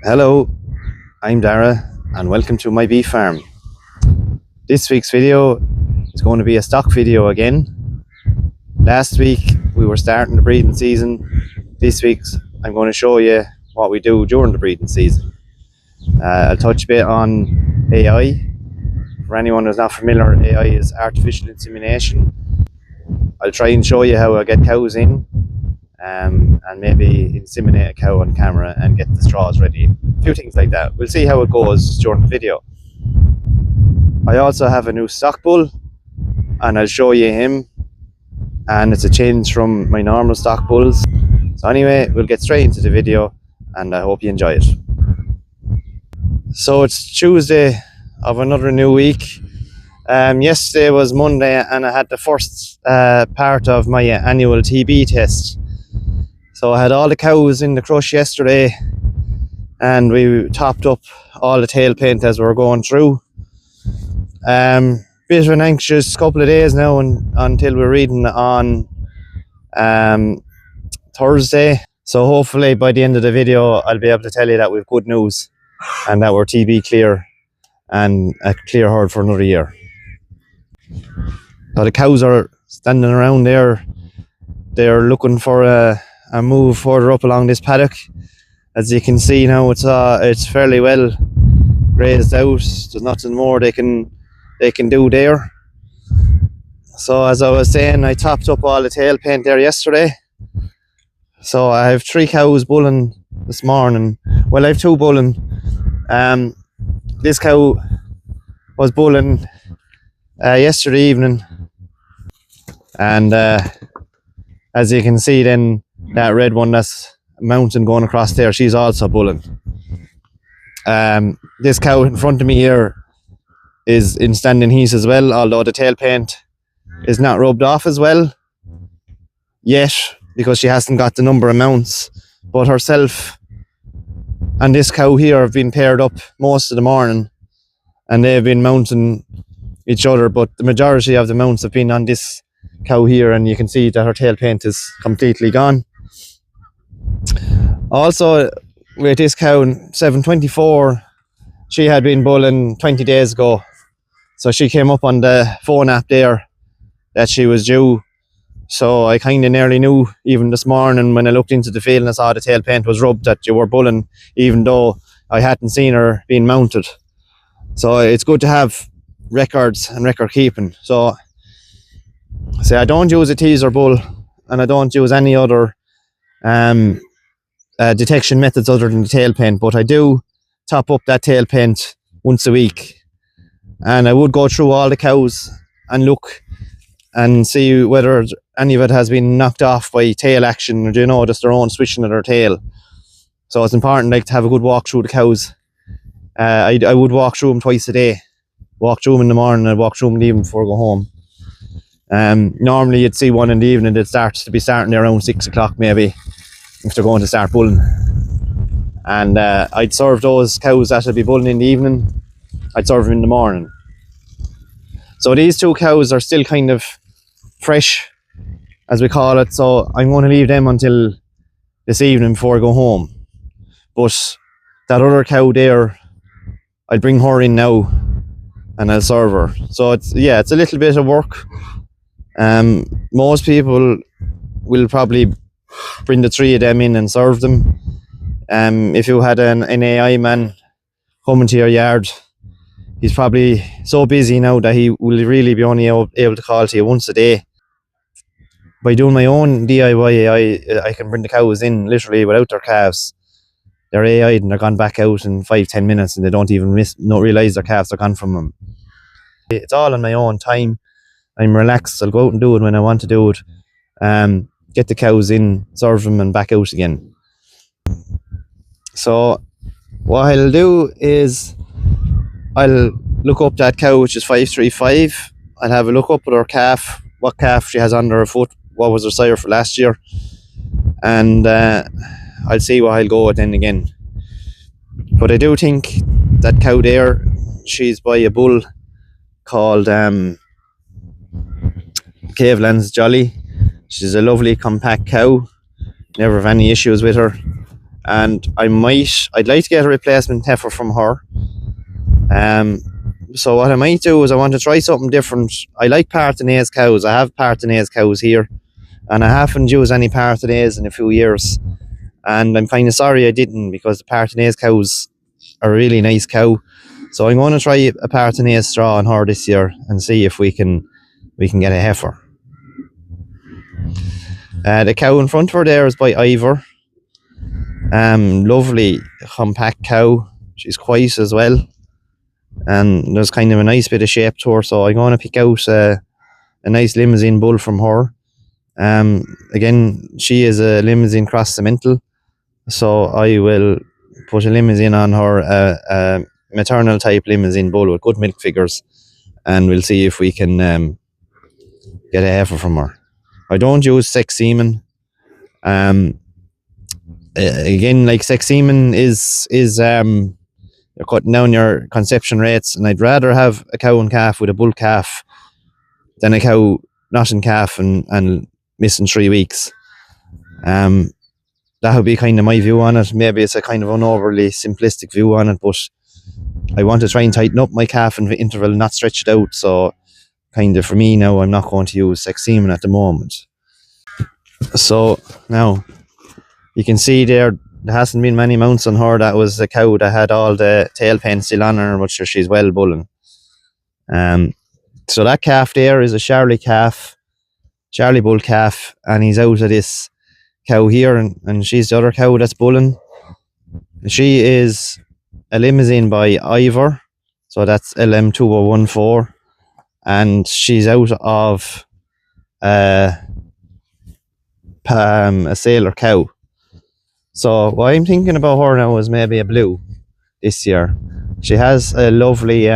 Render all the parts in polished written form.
Hello, I'm Dara and welcome to my beef farm. This week's video is going to be a stock video again. Last week we were starting the breeding season. This week I'm going to show you what we do during the breeding season. I'll touch a bit on AI. For anyone who's not familiar, AI is artificial insemination. I'll try and show you how I get cows in and maybe inseminate a cow on camera and get the straws ready. A few things like that. We'll see how it goes during the video. I also have a new stock bull and I'll show you him, and it's a change from my normal stock bulls. So anyway, we'll get straight into the video and I hope you enjoy it. So it's Tuesday of another new week. Yesterday was Monday and I had the first part of my annual TB test. So I had all the cows in the crush yesterday and we topped up all the tail paint as we were going through. Bit of an anxious couple of days now until we're reading on Thursday. So hopefully by the end of the video I'll be able to tell you that we've good news and that we're TB clear and a clear herd for another year. So the cows are standing around there. They're looking for a move further up along this paddock. As you can see now, it's fairly well grazed out. There's nothing more they can do there. So as I was saying, I topped up all the tail paint there yesterday. So I have 3 cows bulling this morning. Well, I have 2 bulling. This cow was bulling yesterday evening, and as you can see then, that red one that's mountain going across there, she's also bulling. This cow in front of me here is in standing heat as well, although the tail paint is not rubbed off as well yet because she hasn't got the number of mounts. But herself and this cow here have been paired up most of the morning and they've been mounting each other, but the majority of the mounts have been on this cow here, and you can see that her tail paint is completely gone. Also with this cow 724, she had been bulling 20 days ago, so she came up on the phone app there that she was due. So I kind of nearly knew even this morning when I looked into the field and I saw the tail paint was rubbed that you were bulling, even though I hadn't seen her being mounted. So it's good to have records and record keeping. So I don't use a teaser bull and I don't use any other detection methods other than the tail paint, but I do top up that tail paint once a week, and I would go through all the cows and look and see whether any of it has been knocked off by tail action, or just their own switching of their tail. So it's important to have a good walk through the cows. I would walk through them twice a day. Walk through them in the morning and walk through them in the evening before I go home. Normally you'd see one in the evening that starts to be starting around 6 o'clock maybe, if they're going to start bulling. And I'd serve those cows that would be bulling in the evening, I'd serve them in the morning. So these 2 cows are still kind of fresh, as we call it, so I'm going to leave them until this evening before I go home. But that other cow there, I'll bring her in now and I'll serve her. So it's a little bit of work. Most people will probably bring the 3 of them in and serve them. If you had an AI man coming to your yard, he's probably so busy now that he will really be only able to call to you once a day. By doing my own DIY, I can bring the cows in literally without their calves. They're AI'd and they're gone back out in 5-10 minutes and they don't even realise their calves are gone from them. It's all on my own time. I'm relaxed. I'll go out and do it when I want to do it. Get the cows in, serve them and back out again. So what I'll do is I'll look up that cow which is 535. I'll have a look up at her calf, what calf she has under her foot, what was her sire for last year, and I'll see what I'll go with then again. But I do think that cow there, she's by a bull called Cavelands Jolly. She's a lovely compact cow, never have any issues with her, and I'd like to get a replacement heifer from her. So what I might do is I want to try something different. I like Partenay's cows. I have Partenay's cows here, and I haven't used any Partenay's in a few years, and I'm kind of sorry I didn't, because the Partenay's cows are a really nice cow. So I'm going to try a Partenay's straw on her this year and see if we can get a heifer. The cow in front of her there is by Ivor. Lovely compact cow. She's quiet as well, and there's kind of a nice bit of shape to her, so I'm going to pick out a nice Limousin bull from her. Again, she is a Limousin cross cemental, so I will put a Limousin on her, a maternal type Limousin bull with good milk figures, and we'll see if we can get a heifer from her. I don't use sex semen. Again, like, sex semen is you're cutting down your conception rates, and I'd rather have a cow and calf with a bull calf than a cow not in calf and missing 3 weeks. That would be kind of my view on it. Maybe it's a kind of an overly simplistic view on it, but I want to try and tighten up my calf interval, not stretch it out. So kind of for me now, I'm not going to use sex semen at the moment. So now you can see there hasn't been many mounts on her. That was the cow that had all the tail pain still on her, but sure, she's well bulling. So that calf there is a Charlie bull calf, and he's out of this cow here, and she's the other cow that's bulling. She is a Limousin by Ivor, so that's LM2014, and she's out of a sailor cow. So what I'm thinking about her now is maybe a blue this year. She has a lovely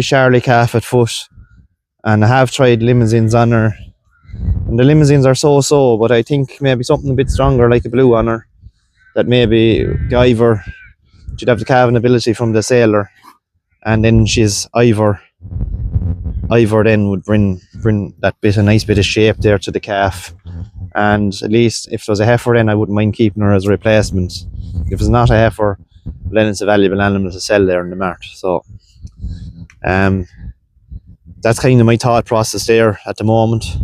Charlie calf at foot, and I have tried Limousins on her, and the Limousins are so, but I think maybe something a bit stronger like a blue on her, that maybe Ivor, she'd have the calving ability from the sailor, and then she's Ivor then would bring that a nice bit of shape there to the calf. And at least if there's a heifer, then I wouldn't mind keeping her as a replacement. If it's not a heifer, then it's a valuable animal to sell there in the mart. So that's kind of my thought process there at the moment.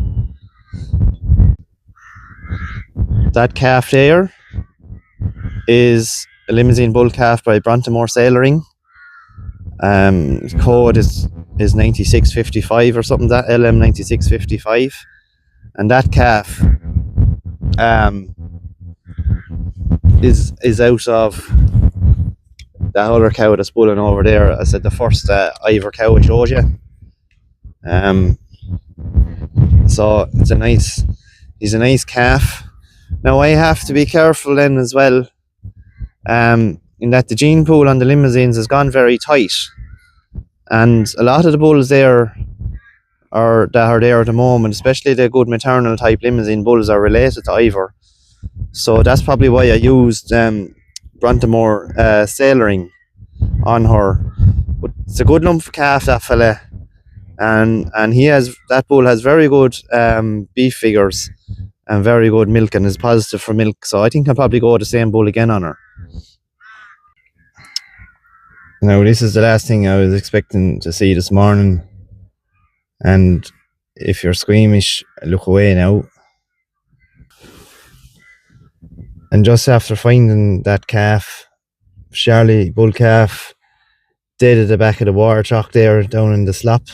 That calf there is a Limousin bull calf by Brontemore Sailoring. Code is 9655 or something, that LM9655, and that calf is out of that other cow that's bulling over there. I said the first Ivor cow I showed you. So he's a nice calf. Now I have to be careful then as well, in that the gene pool on the Limousins has gone very tight, and a lot of the bulls there that are there at the moment, especially the good maternal type Limousin bulls, are related to Ivor. So that's probably why I used Brontemore Sailoring on her. But it's a good lump of calf, that fella, and that bull has very good beef figures and very good milk, and is positive for milk. So I think I'll probably go with the same bull again on her. Now this is the last thing I was expecting to see this morning, and if you're squeamish, look away now. And just after finding that calf, Charlie bull calf, dead at the back of the water chalk there down in the slop,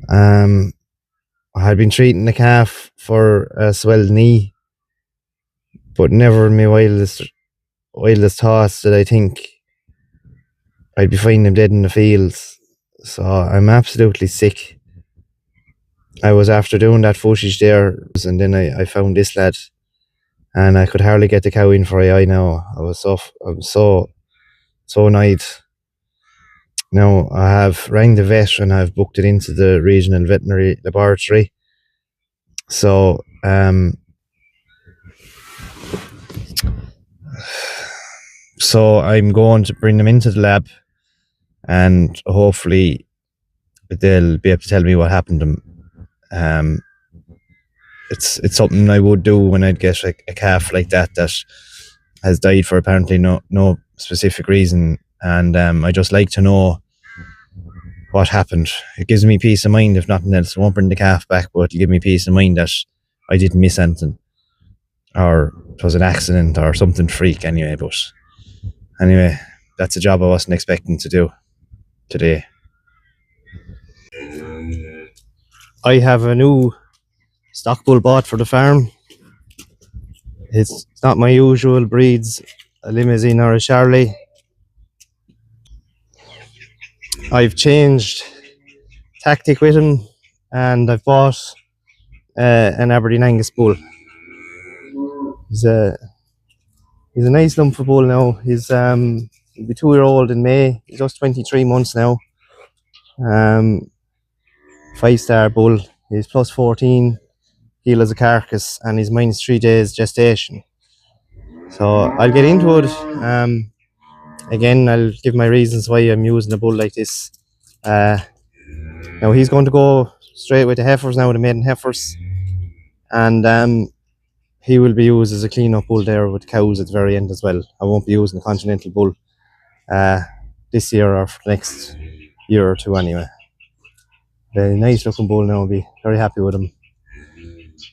I had been treating the calf for a swelled knee, but never in my wildest thoughts did I think I'd be finding him dead in the fields. So I'm absolutely sick. I was after doing that footage there, and then I found this lad, and I could hardly get the cow in for a eye now. I'm so annoyed. Now I have rang the vet and I've booked it into the regional veterinary laboratory. So so I'm going to bring them into the lab, and hopefully they'll be able to tell me what happened to them. it's something I would do when I'd get a calf like that has died for apparently no specific reason, and I just like to know what happened. It gives me peace of mind, if nothing else. I won't bring the calf back, but it'll give me peace of mind that I didn't miss anything, or it was an accident or something freak anyway. But anyway, that's a job I wasn't expecting to do today. I have a new stock bull bought for the farm. It's not my usual breeds, a Limousin or a Charolais. I've changed tactic with him, and I've bought an Aberdeen Angus bull. He's a nice lump of bull now. He'll be 2-year-old in May. He's just 23 months now. 5-star bull. He's plus 14 kilo as a carcass, and he's minus 3 days gestation. So I'll get into it. Again, I'll give my reasons why I'm using a bull like this. Now he's going to go straight with the heifers now, the maiden heifers, and he will be used as a clean-up bull there with cows at the very end as well. I won't be using a continental bull this year or for the next year or two anyway. Very nice looking bull now. I'll be very happy with him.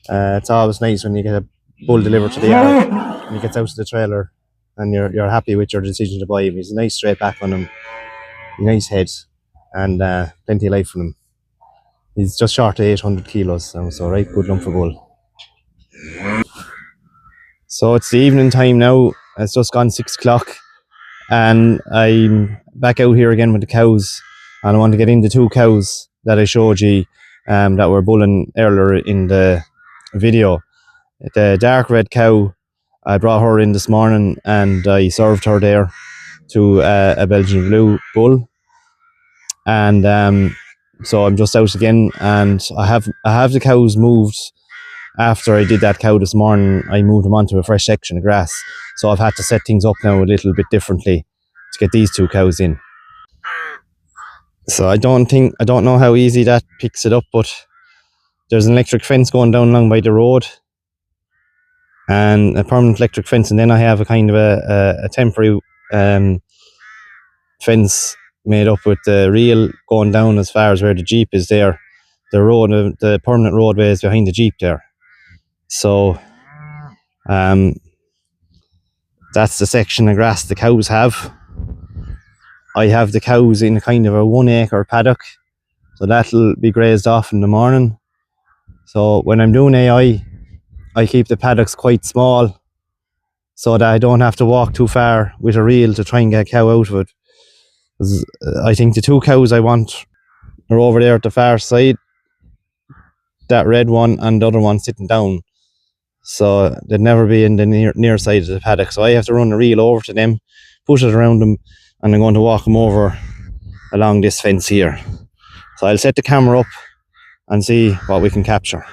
It's always nice when you get a bull delivered to the yard and he gets out to the trailer and you're happy with your decision to buy him. He's a nice straight back on him, nice head, and plenty of life on him. He's just short of 800 kilos now, so right good lump for bull. So it's the evening time now. It's just gone 6 o'clock and I'm back out here again with the cows, and I want to get into 2 cows that I showed you that were bulling earlier in the video. The dark red cow, I brought her in this morning and I served her there to a Belgian blue bull, and so I'm just out again, and I have the cows moved. After I did that cow this morning, I moved them onto a fresh section of grass, so I've had to set things up now a little bit differently to get these 2 cows in. So I don't know how easy that picks it up, but there's an electric fence going down along by the road, and a permanent electric fence, and then I have a kind of a temporary fence made up with the reel going down as far as where the Jeep is there. The permanent roadway is behind the Jeep there. So that's the section of grass the cows have. I have the cows in kind of a 1 acre paddock, so that'll be grazed off in the morning. So when I'm doing AI, I keep the paddocks quite small so that I don't have to walk too far with a reel to try and get a cow out of it. I think the 2 cows I want are over there at the far side, that red one and the other one sitting down, so they'd never be in the near side of the paddock. So I have to run a reel over to them, push it around them, and I'm going to walk them over along this fence here. So I'll set the camera up and see what we can capture.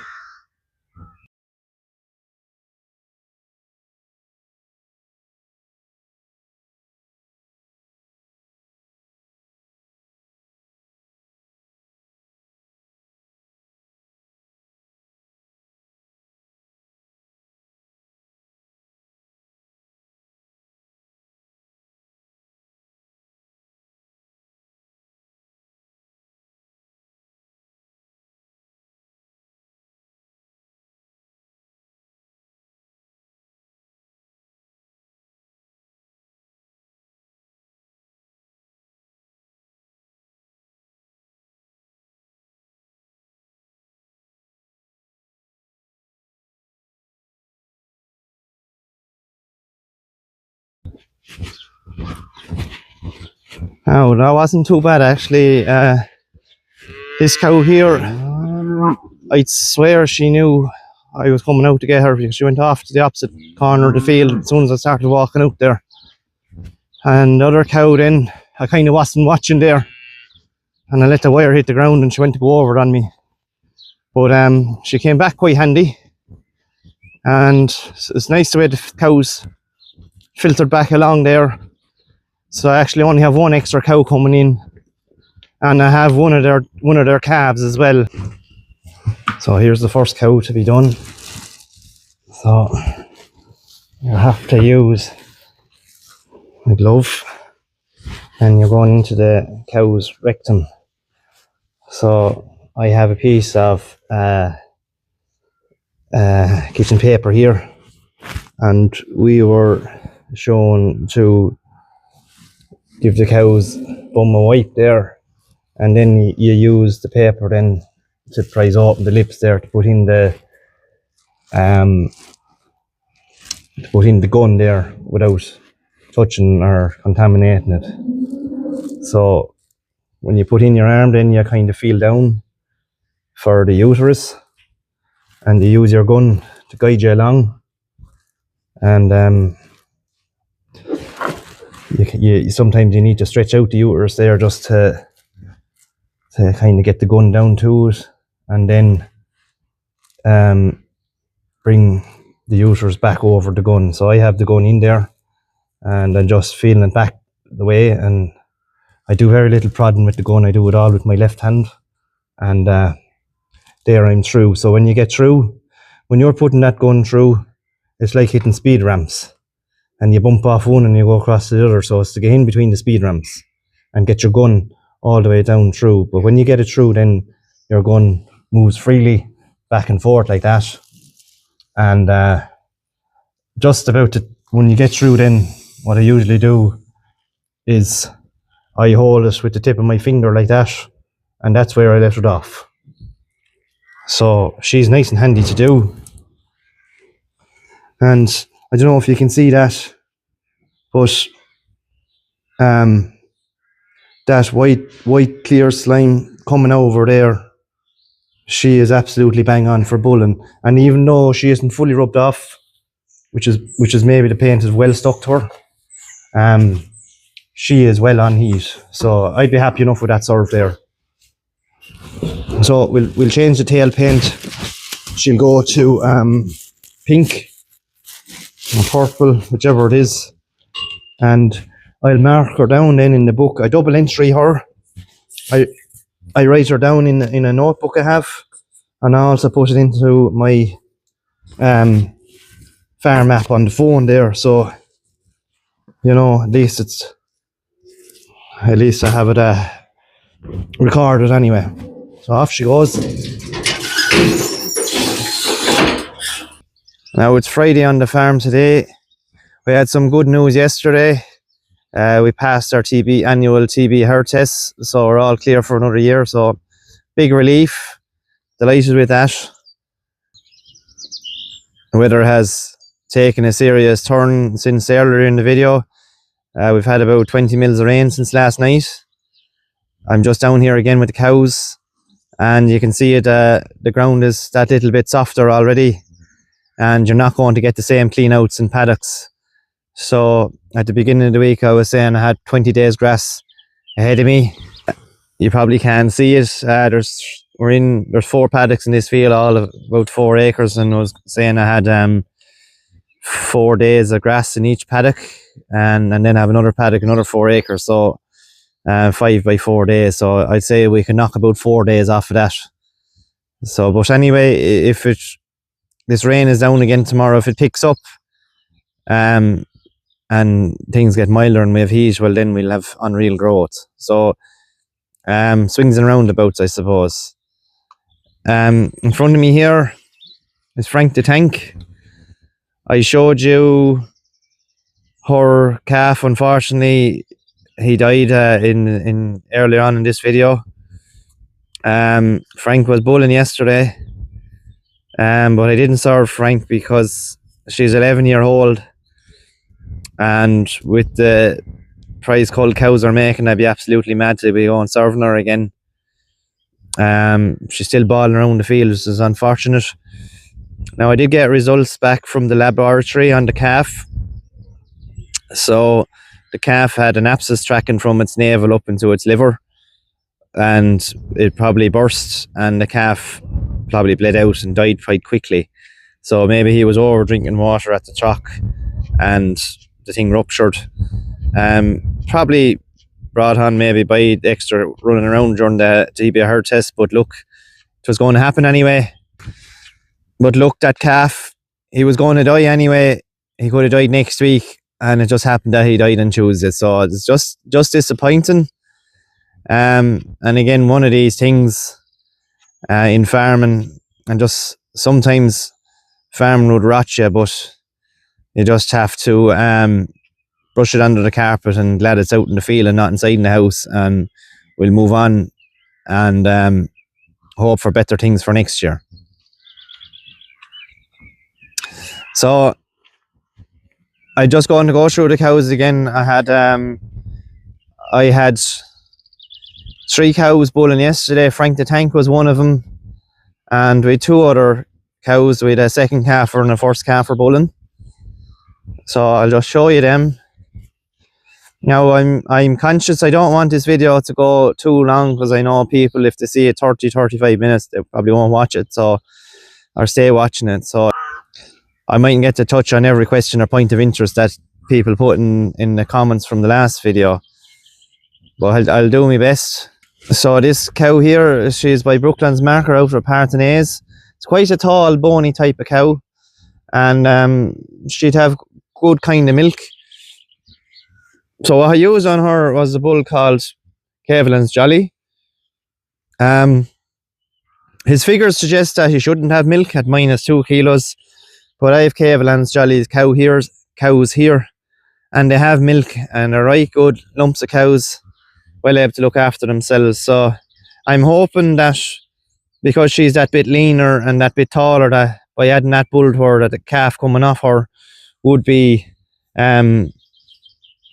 Oh, that wasn't too bad actually. This cow here, I'd swear she knew I was coming out to get her because she went off to the opposite corner of the field as soon as I started walking out there. And the other cow then, I kind of wasn't watching there, and I let the wire hit the ground and she went to go over it on me. But she came back quite handy, and it's nice the way the cows filtered back along there. So I actually only have 1 extra cow coming in, and I have one of their calves as well. So here's the first cow to be done. So you have to use a glove and you're going into the cow's rectum. So I have a piece of kitchen paper here, and we were shown to give the cow's bum a wipe there, and then you use the paper then to prise open the lips there to put in the gun there without touching or contaminating it. So when you put in your arm, then you kind of feel down for the uterus, and you use your gun to guide you along. And you sometimes you need to stretch out the uterus there just to kind of get the gun down to it, and then bring the uterus back over the gun. So I have the gun in there, and I'm just feeling it back the way, and I do very little prodding with the gun. I do it all with my left hand, and there I'm through. So when you get through, when you're putting that gun through, it's like hitting speed ramps, and you bump off one and you go across to the other. So it's to get in between the speed ramps and get your gun all the way down through. But when you get it through, then your gun moves freely back and forth like that. And just about when you get through, then what I usually do is I hold it with the tip of my finger like that, and that's where I let it off. So she's nice and handy to do. And I don't know if you can see that, but that white clear slime coming over there, she is absolutely bang on for bulling. And even though she isn't fully rubbed off, which is maybe the paint is well stuck to her, she is well on heat. So I'd be happy enough with that serve there. So we'll change the tail paint. She'll go to pink or purple, whichever it is, and I'll mark her down then in the book. I double entry her. I write her down in a notebook I have, and I also put it into my farm app on the phone there. So you know, at least I have it recorded anyway. So off she goes. Now it's Friday on the farm today. We had some good news yesterday. We passed our annual TB hair test, so we're all clear for another year. So big relief, delighted with that. The weather has taken a serious turn since earlier in the video. We've had about 20 mils of rain since last night. I'm just down here again with the cows, and you can see it. The ground is that little bit softer already, and you're not going to get the same clean outs in paddocks. So at the beginning of the week I was saying I had 20 days grass ahead of me. You probably can't see it. There's 4 paddocks in this field, all of about 4 acres, and I was saying I had 4 days of grass in each paddock, and then have another paddock, another 4 acres, so 5 by 4 days. So I'd say we can knock about 4 days off of that. So, but anyway, if this rain is down again tomorrow, if it picks up and things get milder and we have heat, well then we'll have unreal growth. So swings and roundabouts, I suppose. In front of me here is Frank the Tank. I showed you her calf. Unfortunately, he died in earlier on in this video. Frank was bulling yesterday, but I didn't serve Frank because she's 11-year-old, and with the price Cull cows are making, I'd be absolutely mad to be going serving her again. She's still balling around the field, which is unfortunate. Now I did get results back from the laboratory on the calf. So the calf had an abscess tracking from its navel up into its liver, and it probably burst, and the calf probably bled out and died quite quickly. So maybe he was over drinking water at the truck and the thing ruptured. Probably brought on maybe by extra running around during the TB hair test, but look, it was going to happen anyway. But look, that calf, he was going to die anyway. He could have died next week, and it just happened that he died on Tuesday. So it's just disappointing. And again, one of these things in farming, and just sometimes farming would rot you, but you just have to brush it under the carpet and glad it's out in the field and not inside in the house, and we'll move on and hope for better things for next year. So I just going to go through the cows again. I had 3 cows bulling yesterday. Frank the Tank was one of them, and we had 2 other cows. We had a second calfer and a first calfer bulling. So I'll just show you them. Now I'm conscious I don't want this video to go too long, because I know people, if they see it 30-35 minutes, they probably won't watch it, so or stay watching it. So I mightn't get to touch on every question or point of interest that people put in the comments from the last video, but I'll do my best. So this cow here, she's by Brooklands Marker out of Partenaise. It's quite a tall, bony type of cow, and she'd have good kind of milk. So what I used on her was a bull called Cavelan's Jolly. His figures suggest that he shouldn't have milk at -2 kilos, but I have Cavelan's Jolly's cows here, and they have milk, and they're right good lumps of cows, well able to look after themselves. So I'm hoping that because she's that bit leaner and that bit taller, that by adding that bull to her, that the calf coming off her would be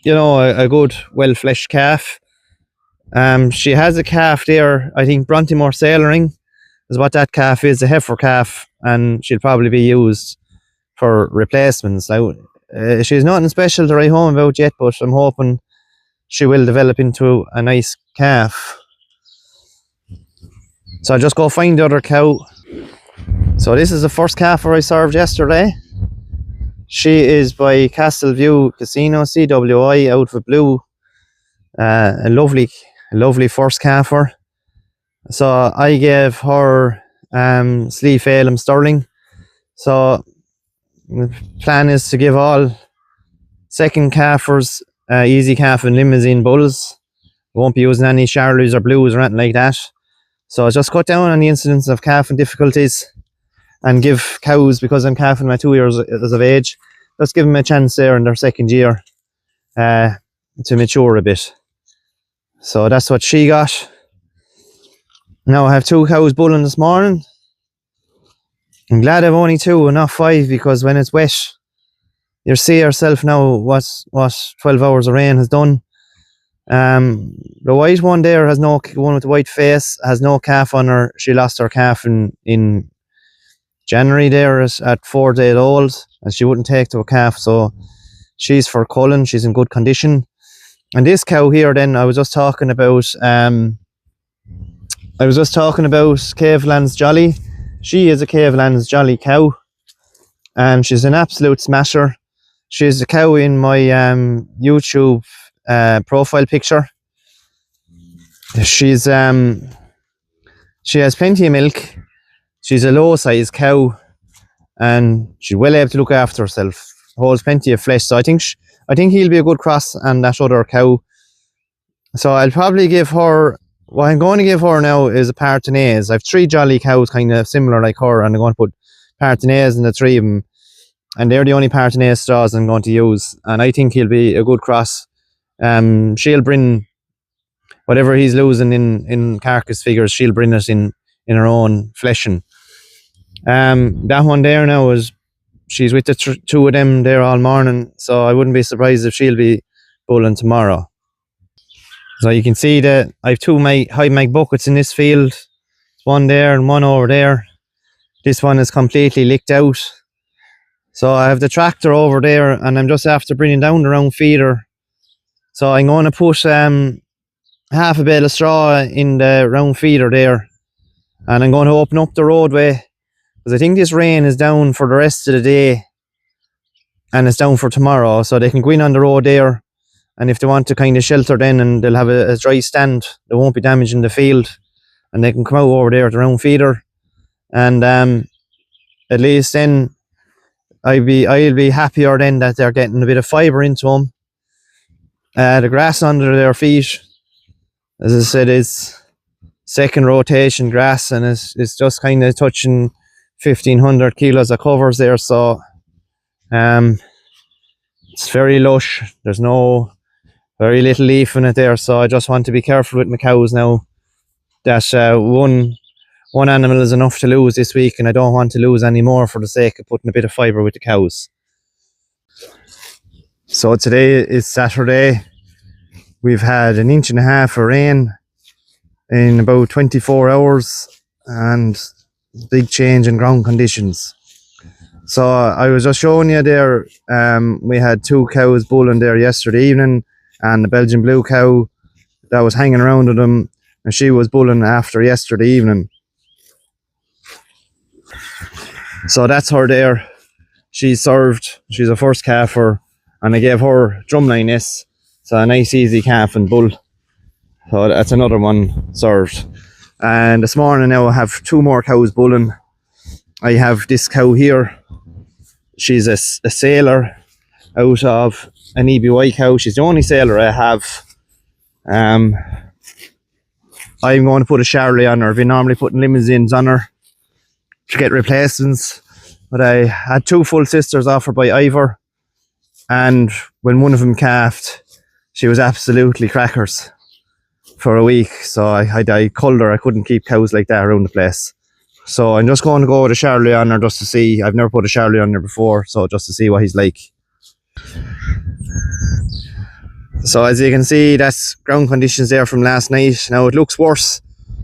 you know, a good well-fleshed calf. She has a calf there, I think Brontymore Sailoring is what that calf is, a heifer calf, and she'll probably be used for replacements. Now, she's nothing special to write home about yet, but I'm hoping she will develop into a nice calf. So I'll just go find the other cow. So this is the first calfer I served yesterday. She is by Castleview Casino, CWI, out of Blue. A lovely first calfer. So I gave her Slieve Phelim Sterling. So the plan is to give all second calfers Easy Calf and Limousine bulls. Won't be using any Charlies or Blues or anything like that. So I just cut down on the incidence of calving difficulties and give cows, because I'm calving at 2 years of age, just give them a chance there in their second year to mature a bit. So that's what she got. Now I have 2 cows bulling this morning. I'm glad I've only 2 and not 5, because when it's wet, you see yourself now what 12 hours of rain has done. The white one there has no, one with the white face, has no calf on her. She lost her calf in January there at 4 days old, and she wouldn't take to a calf, so she's for culling. She's in good condition. And this cow here, then I was just talking about Cavelan's Jolly. She is a Cavelan's Jolly cow, and she's an absolute smasher. She's a cow in my YouTube profile picture. She has plenty of milk. She's a low size cow, and she's well able to look after herself. Holds plenty of flesh, so I think he'll be a good cross on that other cow. So I'll probably give her, what I'm going to give her now is a Partenaise. I have 3 Jolly cows kind of similar like her, and I'm going to put Partenaise in the 3 of them, and they're the only Partenaise straws I'm going to use, and I think he'll be a good cross. She'll bring whatever he's losing in carcass figures, she'll bring it in her own fleshing. That one there now she's with the 2 of them there all morning, so I wouldn't be surprised if she'll be bulling tomorrow. So you can see that I have 2 high mag buckets in this field. One there and one over there. This one is completely licked out. So I have the tractor over there, and I'm just after bringing down the round feeder. So I'm going to put half a bale of straw in the round feeder there, and I'm going to open up the roadway, because I think this rain is down for the rest of the day, and it's down for tomorrow, so they can go in on the road there, and if they want to kind of shelter then, and they'll have a dry stand, they won't be damaging the field, and they can come out over there at the round feeder, and at least then I'll be happier then that they're getting a bit of fibre into them. The grass under their feet, as I said, is second rotation grass, and it's just kind of touching 1,500 kilos of covers there, so it's very lush. There's very little leaf in it there, so I just want to be careful with my cows now that one animal is enough to lose this week, and I don't want to lose any more for the sake of putting a bit of fibre with the cows. So today is Saturday. We've had 1.5 inches of rain in about 24 hours and big change in ground conditions. So I was just showing you there, we had 2 cows bulling there yesterday evening, and the Belgian blue cow that was hanging around with them, and she was bulling after yesterday evening. So that's her there. She's served. She's a first calfer, and I gave her drumline S, so a nice easy calf and bull. So that's another one served. And this morning now I have 2 more cows bulling. I have this cow here. She's a sailor out of an EBY cow. She's the only sailor I have. I'm going to put a Charolais on her. I've been normally putting limousines on her to get replacements, but I had 2 full sisters offered by Ivor, and when one of them calved, she was absolutely crackers for a week. So I culled her. I couldn't keep cows like that around the place. So I'm just going to go with a Charolais on her just to see. I've never put a Charolais on her before, so just to see what he's like. So as you can see, that's ground conditions there from last night. Now it looks worse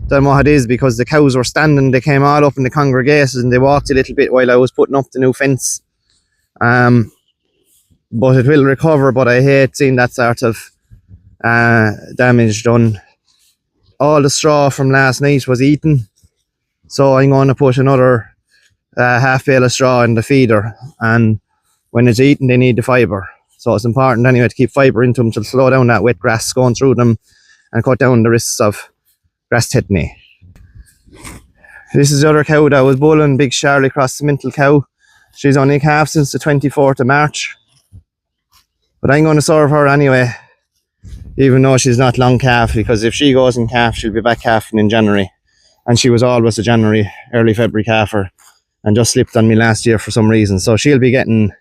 than what it is because the cows were standing. They came all up in the congregations and they walked a little bit while I was putting up the new fence. But it will recover, but I hate seeing that sort of damage done. All the straw from last night was eaten, so I'm going to put another half bale of straw in the feeder, and when it's eaten they need the fibre. So it's important anyway to keep fibre into them to slow down that wet grass going through them and cut down the risks of grass tetany. This is the other cow that was bulling, big Charolais Cross Simmental cow. She's only calf since the 24th of March. But I'm going to serve her anyway, even though she's not long calf, because if she goes in calf, she'll be back calving in January. And she was always a January, early February calfer, and just slipped on me last year for some reason. So she'll be getting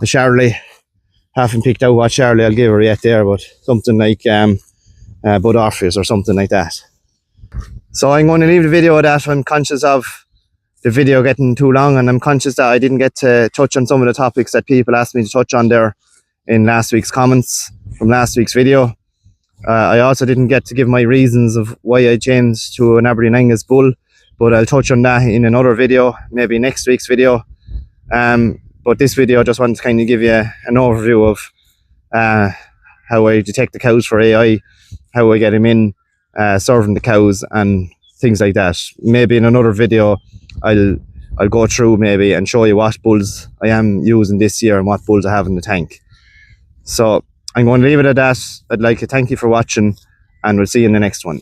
the Charolais. Haven't picked out what Charolais I'll give her yet there, but something like Bud Orpheus or something like that. So I'm going to leave the video at that. I'm conscious of the video getting too long, and I'm conscious that I didn't get to touch on some of the topics that people asked me to touch on there in last week's comments from last week's video. I also didn't get to give my reasons of why I changed to an Aberdeen Angus bull, but I'll touch on that in another video, maybe next week's video. But this video I just wanted to kind of give you an overview of how I detect the cows for AI, how I get them in, serving the cows and things like that. Maybe in another video I'll go through maybe and show you what bulls I am using this year and what bulls I have in the tank. So I'm going to leave it at that. I'd like to thank you for watching, and we'll see you in the next one.